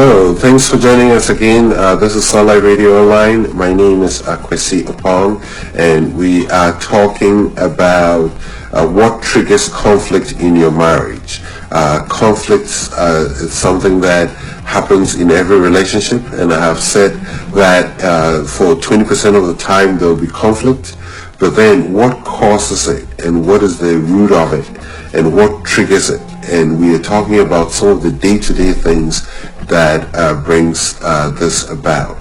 Hello, thanks for joining us again. This is Sunlight Radio Online. My name is Kwesi Opong, and we are talking about what triggers conflict in your marriage. Conflict is something that happens in every relationship, and I have said that for 20% of the time there will be conflict, but then what causes it, and what is the root of it, and what triggers it? And we are talking about some of the day-to-day things that brings this about.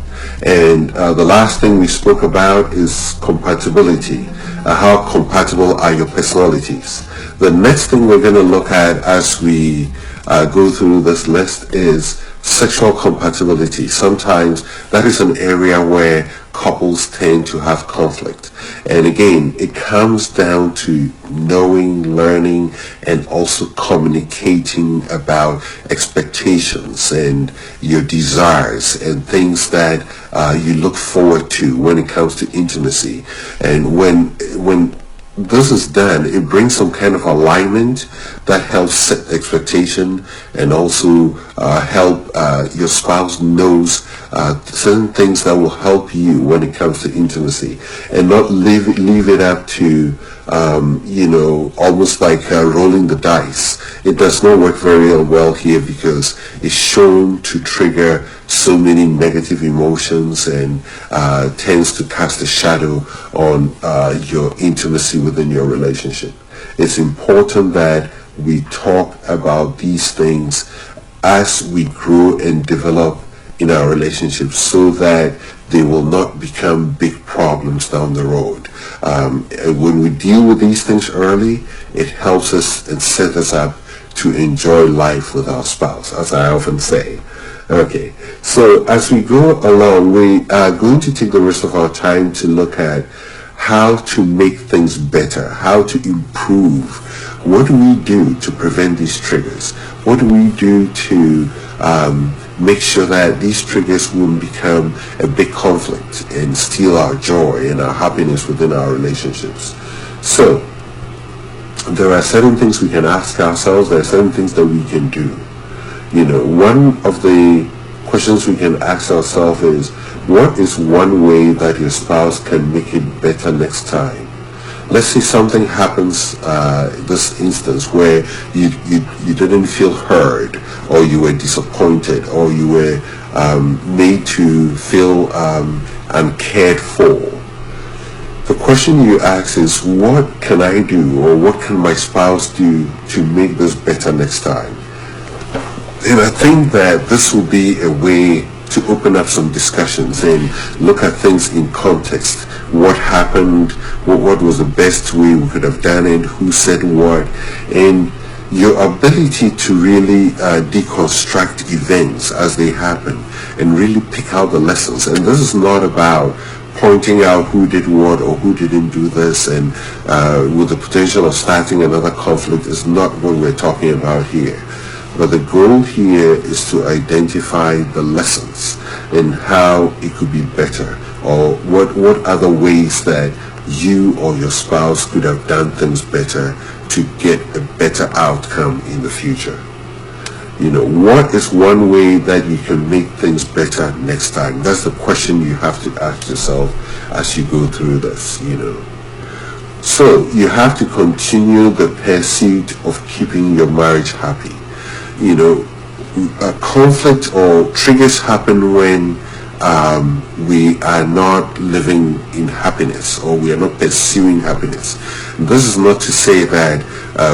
And the last thing we spoke about is compatibility. How compatible are your personalities? The next thing we're going to look at as we go through this list is sexual compatibility. Sometimes that is an area where couples tend to have conflict. And again, it comes down to knowing, learning, and also communicating about expectations and your desires and things that you look forward to when it comes to intimacy. And when this is done, it brings some kind of alignment that helps set expectation and also help your spouse knows certain things that will help you when it comes to intimacy, and not leave it up to almost like rolling the dice. It does not work very well here because it's shown to trigger so many negative emotions and tends to cast a shadow on your intimacy within your relationship. It's important that we talk about these things as we grow and develop in our relationships so that they will not become big problems down the road. When we deal with these things early, it helps us and sets us up to enjoy life with our spouse, as I often say. Okay, so as we go along, we are going to take the rest of our time to look at how to make things better, how to improve. What do we do to prevent these triggers? What do we do to make sure that these triggers won't become a big conflict and steal our joy and our happiness within our relationships? So, there are certain things we can ask ourselves, there are certain things that we can do. One of the questions we can ask ourselves is, what is one way that your spouse can make it better next time? Let's say something happens, this instance where you didn't feel heard, or you were disappointed, or you were made to feel uncared for. The question you ask is, what can I do, or what can my spouse do to make this better next time? And I think that this will be a way to open up some discussions and look at things in context. What happened, what was the best way we could have done it, who said what, and your ability to really deconstruct events as they happen and really pick out the lessons. And this is not about pointing out who did what or who didn't do this and with the potential of starting another conflict is not what we're talking about here. But the goal here is to identify the lessons and how it could be better, or what other ways that you or your spouse could have done things better to get a better outcome in the future. What is one way that you can make things better next time? That's the question you have to ask yourself as you go through this, So you have to continue the pursuit of keeping your marriage happy. Conflict or triggers happen when we are not living in happiness, or we are not pursuing happiness. This is not to say that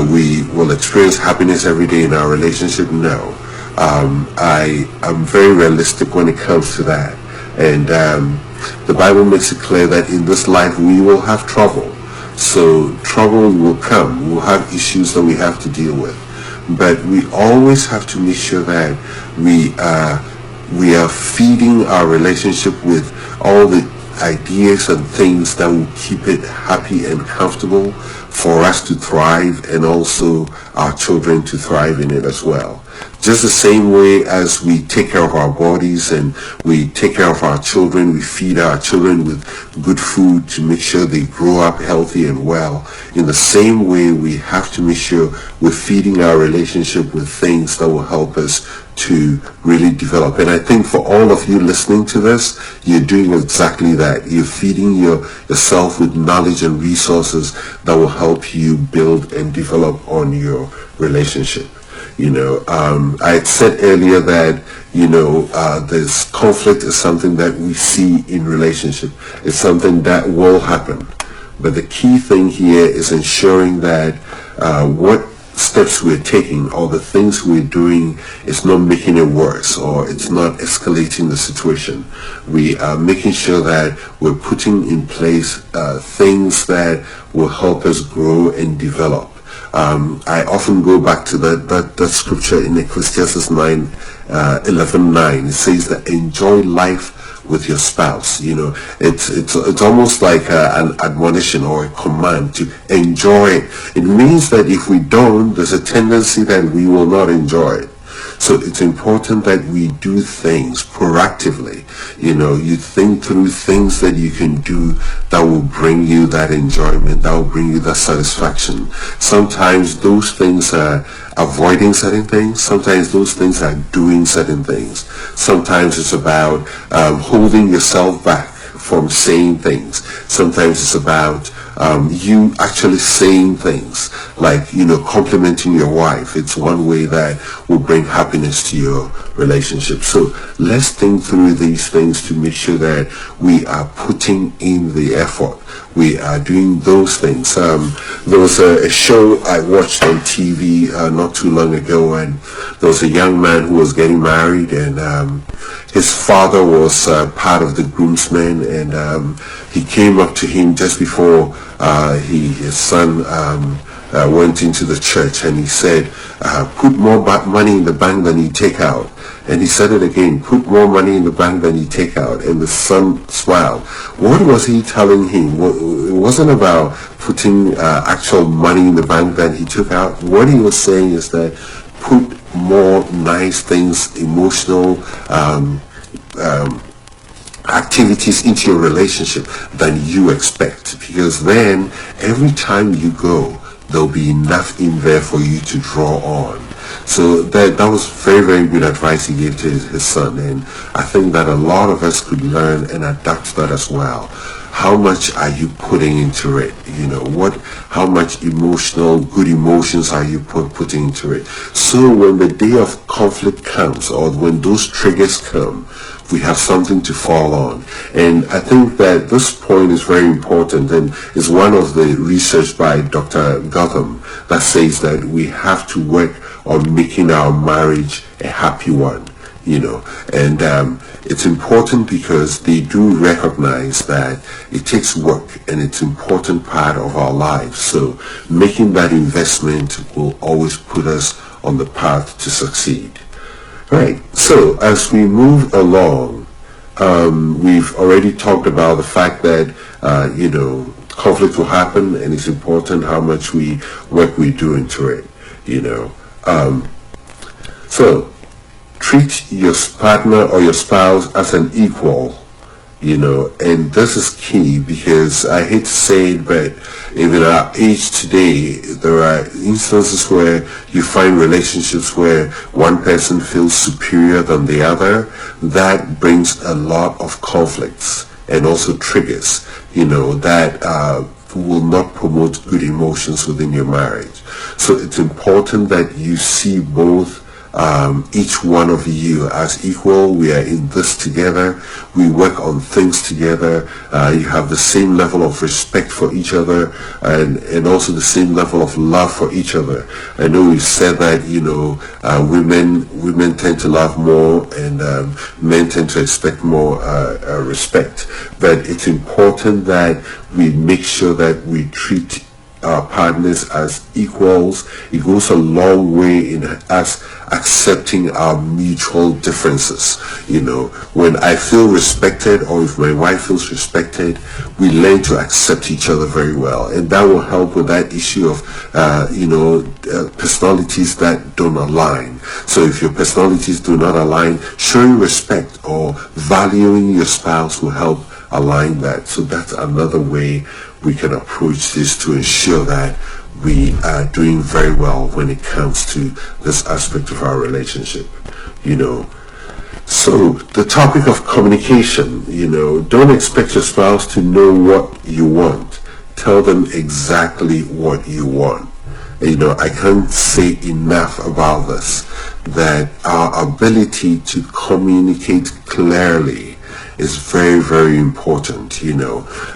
we will experience happiness every day in our relationship. No. I am very realistic when it comes to that. And the Bible makes it clear that in this life we will have trouble. So trouble will come. We'll have issues that we have to deal with. But we always have to make sure that we are feeding our relationship with all the ideas and things that will keep it happy and comfortable for us to thrive, and also our children to thrive in it as well. Just the same way as we take care of our bodies and we take care of our children, we feed our children with good food to make sure they grow up healthy and well. In the same way, we have to make sure we're feeding our relationship with things that will help us to really develop. And I think for all of you listening to this, you're doing exactly that. You're feeding yourself with knowledge and resources that will help you build and develop on your relationship. I had said earlier that, this conflict is something that we see in relationship. It's something that will happen. But the key thing here is ensuring that what steps we're taking or the things we're doing is not making it worse or it's not escalating the situation. We are making sure that we're putting in place things that will help us grow and develop. I often go back to that scripture in Ecclesiastes 11:9. It says that enjoy life with your spouse. It's almost like an admonition or a command to enjoy it. It means that if we don't, there's a tendency that we will not enjoy it. So it's important that we do things proactively. You think through things that you can do that will bring you that enjoyment, that will bring you that satisfaction. Sometimes those things are avoiding certain things. Sometimes those things are doing certain things. Sometimes it's about holding yourself back from saying things. Sometimes it's about you actually saying things like, complimenting your wife. It's one way that will bring happiness to your relationship. So let's think through these things to make sure that we are putting in the effort. We are doing those things. There was a show I watched on TV not too long ago, and there was a young man who was getting married, and his father was part of the groomsmen, and he came up to him just before his son went into the church, and he said, put more money in the bank than you take out. And he said it again, put more money in the bank than you take out. And the son smiled. What was he telling him? It wasn't about putting actual money in the bank than he took out. What he was saying is that put more nice things, emotional activities into your relationship than you expect. Because then every time you go, there'll be enough in there for you to draw on. So that was very, very good advice he gave to his son, and I think that a lot of us could learn and adapt that as well. How much are you putting into it? How much good emotions are you putting into it? So when the day of conflict comes, or when those triggers come, we have something to fall on. And I think that this point is very important, and is one of the research by Dr. Gotham that says that we have to work on making our marriage a happy one, and it's important because they do recognize that it takes work and it's an important part of our lives. So making that investment will always put us on the path to succeed. Right. So as we move along, we've already talked about the fact that, conflict will happen, and it's important how much work we do into it, So treat your partner or your spouse as an equal, and this is key because I hate to say it, but in our age today, there are instances where you find relationships where one person feels superior than the other. That brings a lot of conflicts and also triggers, that will not promote good emotions within your marriage. So it's important that you see both each one of you as equal. We are in this together. We work on things together. You have the same level of respect for each other and also the same level of love for each other. I know we said that, women tend to love more and men tend to expect more respect. But it's important that we make sure that we treat our partners as equals. It goes a long way in us accepting our mutual differences. You know, when I feel respected, or if my wife feels respected, we learn to accept each other very well, and that will help with that issue of personalities that don't align. So if your personalities do not align, showing respect or valuing your spouse will help align that. So that's another way we can approach this to ensure that we are doing very well when it comes to this aspect of our relationship. So the topic of communication, don't expect your spouse to know what you want. Tell them exactly what you want. I can't say enough about this, that our ability to communicate clearly is very, very important.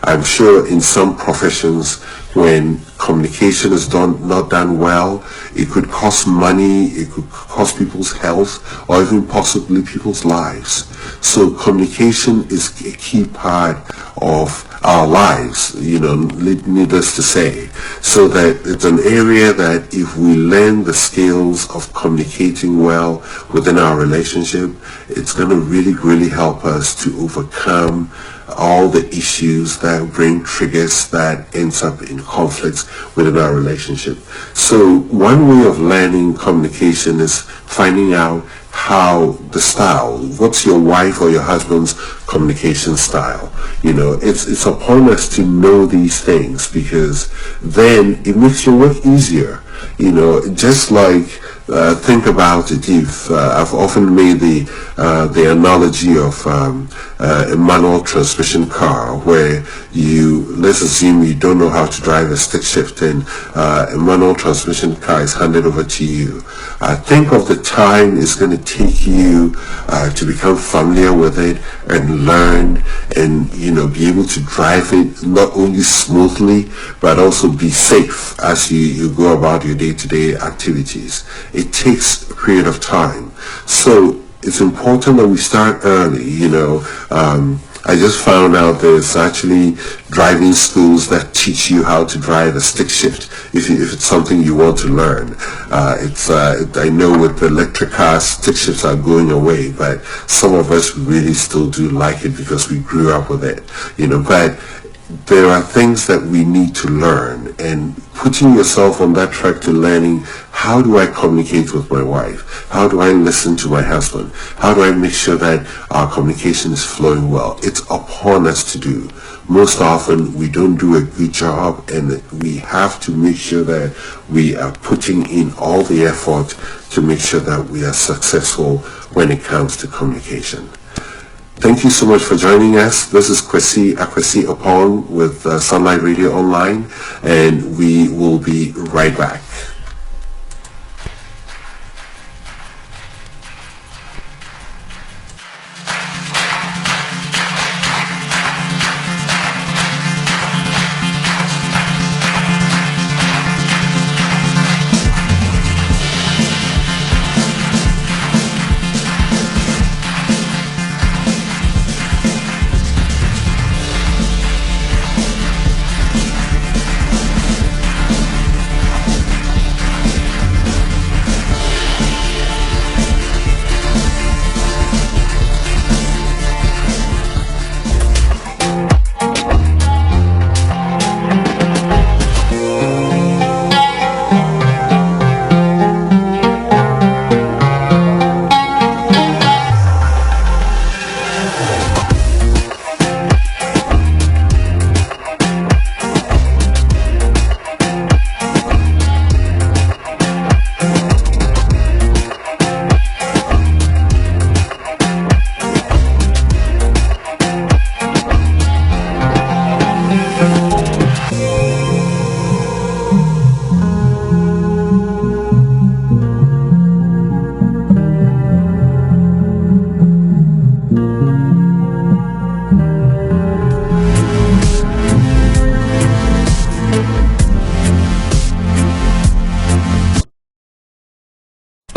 I'm sure in some professions, when communication is not done well, it could cost money, it could cost people's health, or even possibly people's lives. So communication is a key part of our lives, needless to say. So that it's an area that if we learn the skills of communicating well within our relationship, it's going to really, really help us to overcome all the issues that bring triggers that ends up in conflicts within our relationship. So one way of learning communication is finding out how the style, what's your wife or your husband's communication style. It's upon us to know these things, because then it makes your work easier. Just like think about it. If I've often made the analogy of a manual transmission car, where let's assume you don't know how to drive a stick shift, and a manual transmission car is handed over to you. Think of the time it's going to take you to become familiar with it and learn, and be able to drive it not only smoothly but also be safe as you go about your day-to-day activities. It takes a period of time. So it's important that we start early. I just found out there's actually driving schools that teach you how to drive a stick shift if it's something you want to learn. I know with the electric cars, stick shifts are going away, but some of us really still do like it because we grew up with it. But there are things that we need to learn, and putting yourself on that track to learning, how do I communicate with my wife? How do I listen to my husband? How do I make sure that our communication is flowing well? It's upon us to do. Most often we don't do a good job, and we have to make sure that we are putting in all the effort to make sure that we are successful when it comes to communication. Thank you so much for joining us. This is Kwesi Opong with Sunlight Radio Online, and we will be right back.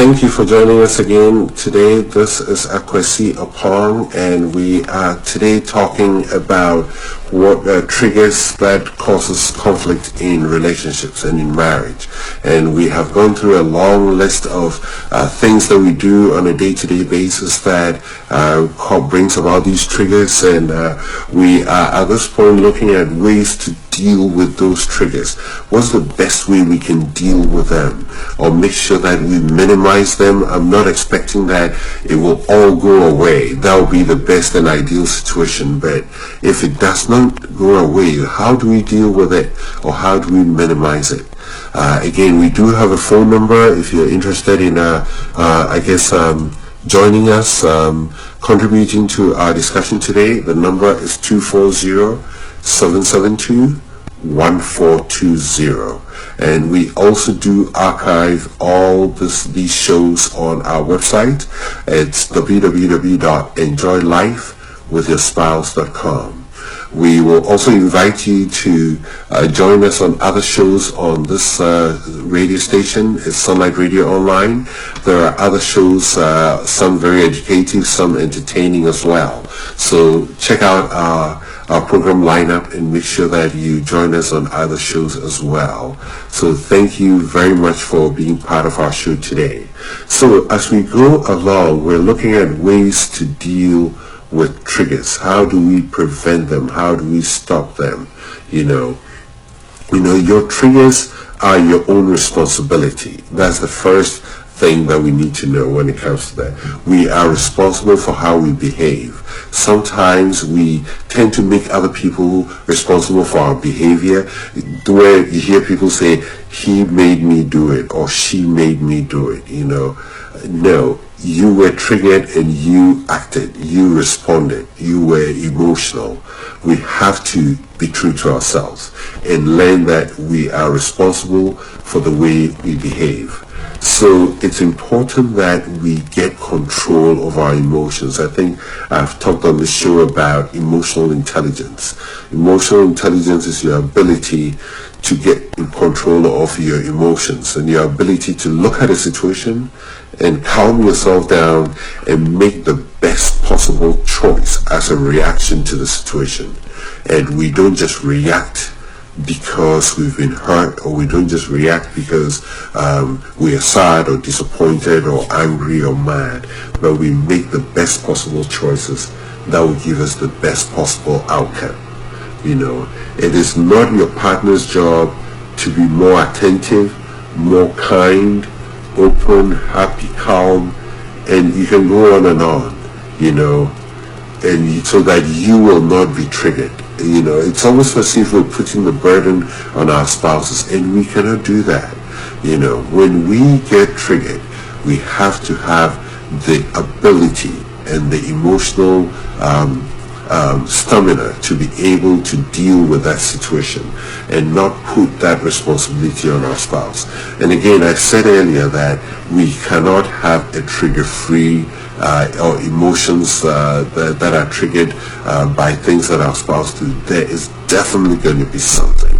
Thank you for joining us again today. This is Akwesi Opong, and we are today talking about what triggers that causes conflict in relationships and in marriage. And we have gone through a long list of things that we do on a day-to-day basis that brings about these triggers, and we are at this point looking at ways to deal with those triggers. What's the best way we can deal with them, or make sure that we minimize them? I'm not expecting that it will all go away. That will be the best and ideal situation, but if it does not go away, how do we deal with it, or how do we minimize it? Again, we do have a phone number if you're interested in joining us, contributing to our discussion today. The number is 240-772-1420, and we also do archive all these shows on our website. It's www.enjoylifewithyourspouse.com. We will also invite you to join us on other shows on this radio station. It's Sunlight Radio Online. There are other shows, some very educative, some entertaining as well. So check out our program lineup and make sure that you join us on other shows as well. So thank you very much for being part of our show today. So as we go along, we're looking at ways to deal with triggers. How do we prevent them? How do we stop them? Your triggers are your own responsibility. That's the first thing that we need to know when it comes to that. We are responsible for how we behave. Sometimes we tend to make other people responsible for our behavior, where you hear people say, he made me do it, or she made me do it. No, you were triggered and you acted, you responded, you were emotional. We have to be true to ourselves and learn that we are responsible for the way we behave. So it's important that we get control of our emotions. I think I've talked on this show about emotional intelligence. Emotional intelligence is your ability to get in control of your emotions and your ability to look at a situation and calm yourself down and make the best possible choice as a reaction to the situation. And we don't just react because we've been hurt, or we don't just react because we are sad or disappointed or angry or mad, but we make the best possible choices that will give us the best possible outcome. It is not your partner's job to be more attentive, more kind, open, happy, calm, and you can go on, and so that you will not be triggered. It's almost as if we're putting the burden on our spouses, and we cannot do that. When we get triggered, we have to have the ability and the emotional stamina to be able to deal with that situation and not put that responsibility on our spouse. And again, I said earlier that we cannot have a trigger-free or emotions that are triggered by things that our spouse do. There is definitely going to be something.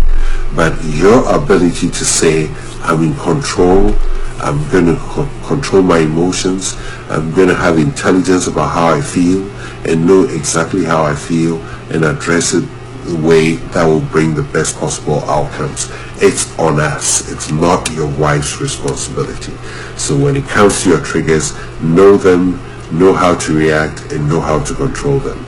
But your ability to say, I'm in control, I'm going to control my emotions, I'm going to have intelligence about how I feel and know exactly how I feel and address it the way that will bring the best possible outcomes. It's on us. It's not your wife's responsibility. So when it comes to your triggers, know them, know how to react, and know how to control them.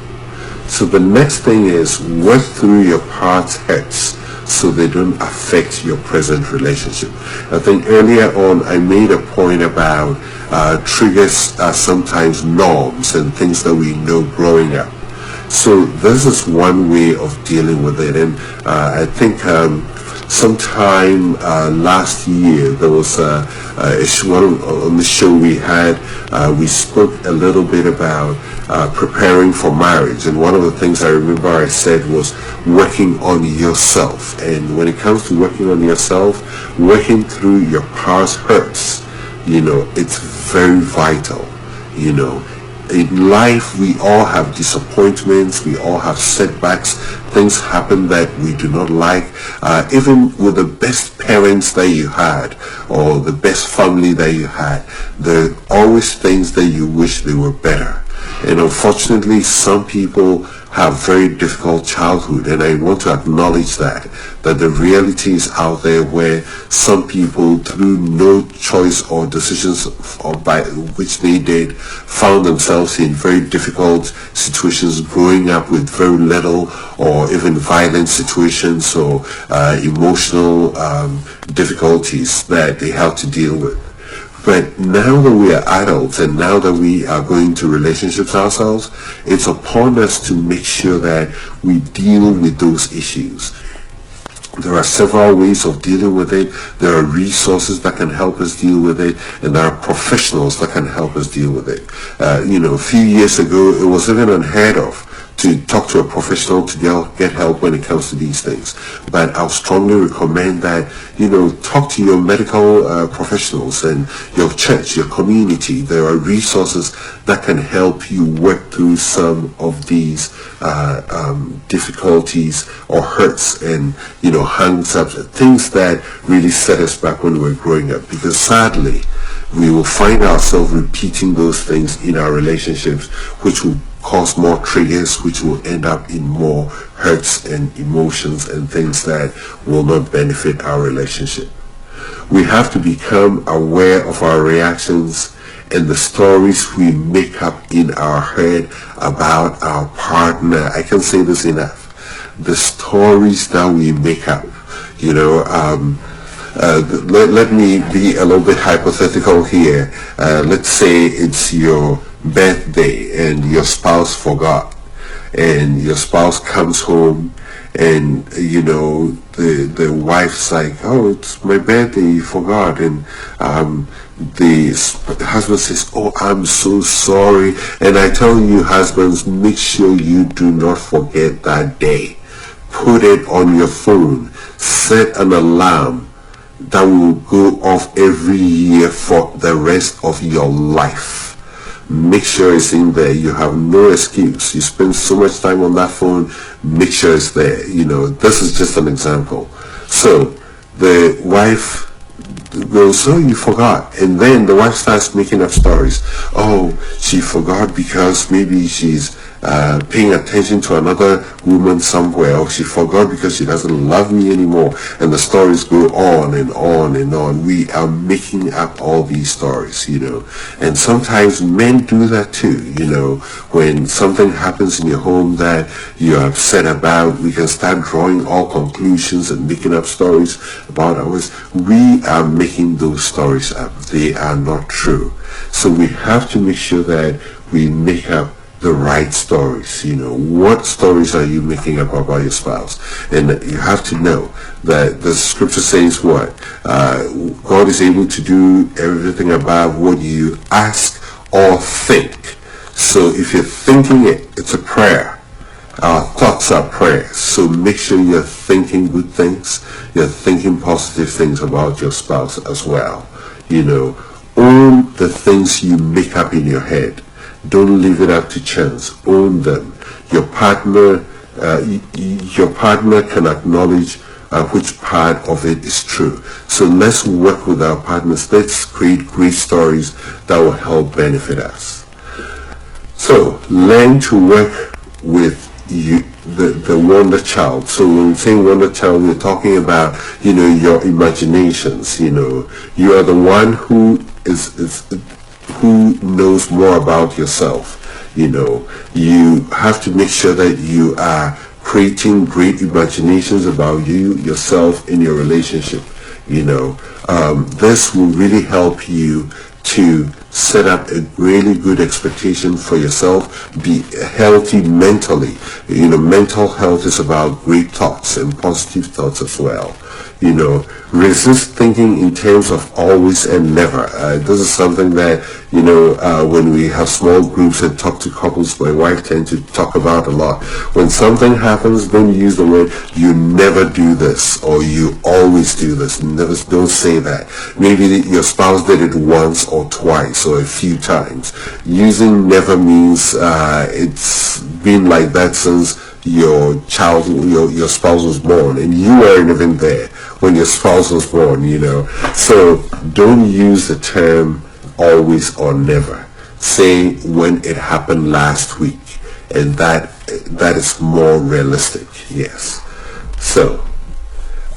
So the next thing is work through your past hurts so they don't affect your present relationship. I think earlier on I made a point about triggers are sometimes norms and things that we know growing up. So this is one way of dealing with it. And I think sometime last year there was a show, on the show we had, we spoke a little bit about preparing for marriage, and one of the things I remember I said was working on yourself. And when it comes to working on yourself, working through your past hurts, it's very vital. in life, we all have disappointments, we all have setbacks, things happen that we do not like. Even with the best parents that you had or the best family that you had, there are always things that you wish they were better. And unfortunately, some people have very difficult childhood, and I want to acknowledge that the reality is out there where some people, through no choice or decisions or by which they did, found themselves in very difficult situations growing up with very little or even violent situations or emotional difficulties that they have to deal with. But now that we are adults and now that we are going to relationships ourselves, it's upon us to make sure that we deal with those issues. There are several ways of dealing with it. There are resources that can help us deal with it, and there are professionals that can help us deal with it. A few years ago, it was even unheard of to talk to a professional to get help when it comes to these things. But I'll strongly recommend that, talk to your medical professionals and your church, your community. There are resources that can help you work through some of these difficulties or hurts and, hangs-ups, things that really set us back when we were growing up. Because sadly, we will find ourselves repeating those things in our relationships, which will cause more triggers, which will end up in more hurts and emotions and things that will not benefit our relationship. We have to become aware of our reactions and the stories we make up in our head about our partner. I can't say this enough. The stories that we make up, let me be a little bit hypothetical here. Let's say it's your birthday and your spouse forgot, and your spouse comes home and the wife's like, oh, it's my birthday, you forgot, and the husband says, oh, I'm so sorry. And I tell you, husbands, make sure you do not forget that day. Put it on your phone, set an alarm that will go off every year for the rest of your life. Make sure it's in there. You have no excuse. You spend so much time on that phone, make sure it's there. This is just an example. So the wife goes, oh, you forgot. And then the wife starts making up stories. Oh, she forgot because maybe she's paying attention to another woman somewhere, or she forgot because she doesn't love me anymore. And the stories go on and on and on. We are making up all these stories, and sometimes men do that too. When something happens in your home that you're upset about, we can start drawing all conclusions and making up stories about ours. We are making those stories up. They are not true. So we have to make sure that we make up the right stories. What stories are you making up about your spouse? And you have to know that the scripture says what? God is able to do everything above what you ask or think. So if you're thinking it, it's a prayer. Our thoughts are prayers. So make sure you're thinking good things. You're thinking positive things about your spouse as well. Own the things you make up in your head. Don't leave it up to chance. Own them. Your partner can acknowledge which part of it is true. So let's work with our partners. Let's create great stories that will help benefit us. So learn to work with the wonder child. So when we say wonder child, we're talking about your imaginations. You are the one who who knows more about yourself. You have to make sure that you are creating great imaginations about yourself, in your relationship. This will really help you to set up a really good expectation for yourself. Be healthy mentally. Mental health is about great thoughts and positive thoughts as well. Resist thinking in terms of always and never. This is something that, when we have small groups and talk to couples, my wife tends to talk about a lot. When something happens, don't use the word, you never do this, or you always do this. Don't say that. Maybe your spouse did it once or twice. once or a few times. Using never means it's been like that since your spouse was born, and you weren't even there when your spouse was born, So don't use the term always or never. Say when it happened last week, and that is more realistic. Yes. So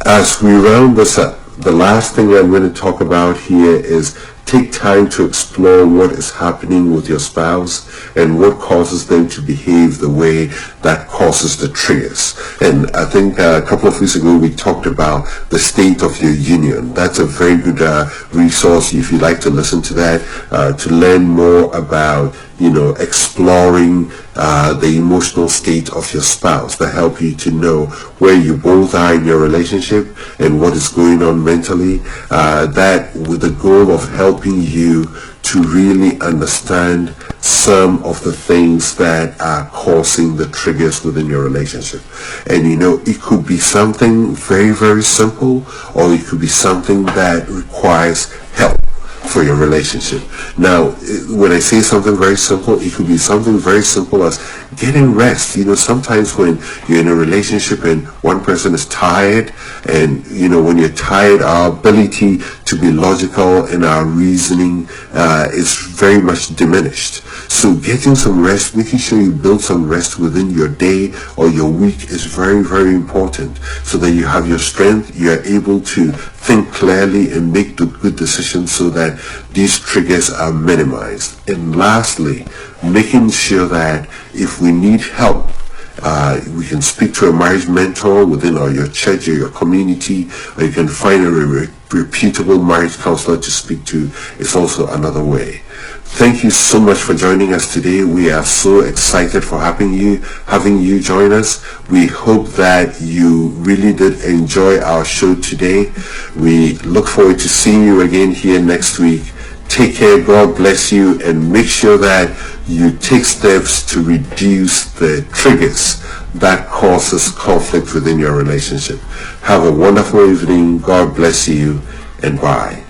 as we round this up, the last thing I'm going to talk about here is take time to explore what is happening with your spouse and what causes them to behave the way that causes the triggers. And I think a couple of weeks ago we talked about the state of your union. That's a very good resource if you'd like to listen to that, to learn more about exploring the emotional state of your spouse, to help you to know where you both are in your relationship and what is going on mentally, that with the goal of helping you to really understand some of the things that are causing the triggers within your relationship. And it could be something very, very simple, or it could be something that requires help for your relationship. Now, when I say something very simple, it could be something very simple as getting rest. Sometimes when you're in a relationship and one person is tired, and when you're tired, our ability to be logical in our reasoning is very much diminished. So getting some rest, making sure you build some rest within your day or your week is very, very important, so that you have your strength, you're able to think clearly and make the good decisions so that these triggers are minimized. And lastly, making sure that if we need help, we can speak to a marriage mentor within your church or your community, or you can find a reputable marriage counselor to speak to. It's also another way. Thank you so much for joining us today. We are so excited for having you join us. We hope that you really did enjoy our show today. We look forward to seeing you again here next week. Take care, God bless you, and make sure that you take steps to reduce the triggers that causes conflict within your relationship. Have a wonderful evening. God bless you, and bye.